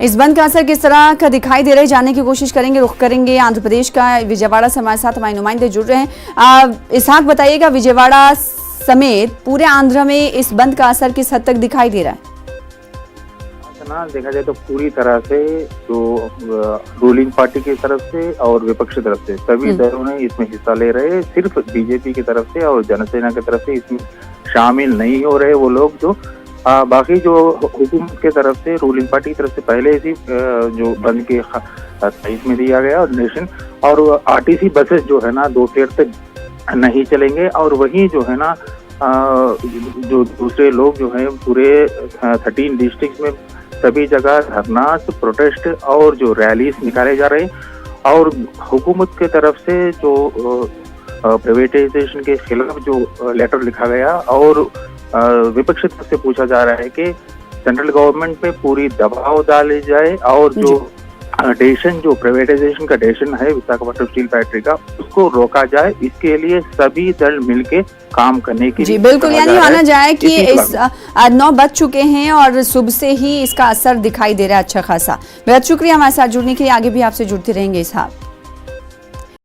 इस बंद का असर किस तरह का दिखाई दे रहा है जानने की कोशिश करेंगे। रुख करेंगे आंध्र प्रदेश का, विजयवाड़ा से हमारे साथ हमारे नुमाइंदे जुड़ रहे हैं। इसहाक बताइएगा, विजयवाड़ा समेत पूरे आंध्र में इस बंद का असर किस हद तक दिखाई दे रहा है? ना देखा जाए तो पूरी तरह से जो रूलिंग पार्टी की तरफ से और विपक्ष की तरफ से सभी दलों ने इसमें हिस्सा ले रहे हैं। सिर्फ बीजेपी की तरफ से और जनसेना की तरफ से इसमें शामिल नहीं हो रहे वो लोग। जो बाकी जो हुकूमत की तरफ से, रूलिंग पार्टी की तरफ से पहले ही जो बंद के साइज में दिया गया और नेशन और आरटीसी बसेस जो है ना दोपहर तक नहीं चलेंगे। और वही जो है ना जो दूसरे लोग जो है पूरे 13 डिस्ट्रिक्ट में सभी जगह धरना, प्रोटेस्ट और जो रैलीज निकाले जा रहे हैं। और हुकूमत के तरफ से जो प्राइवेटाइजेशन के खिलाफ जो लेटर लिखा गया और विपक्ष की तरफ से पूछा जा रहा है कि सेंट्रल गवर्नमेंट पे पूरी दबाव डाली जाए और जो डिसीजन जो प्राइवेटाइजेशन का डिसीजन है विशाखापट्टनम स्टील फैक्ट्री का, उसको रोका जाए। इसके लिए सभी दल मिलके काम करने की जी बिल्कुल, यानी माना जाए कि इस 9 बज चुके हैं और सुबह से ही इसका असर दिखाई दे रहा है अच्छा खासा। बहुत शुक्रिया हमारे साथ जुड़ने के लिए, आगे भी आपसे जुड़ते रहेंगे इसहाक।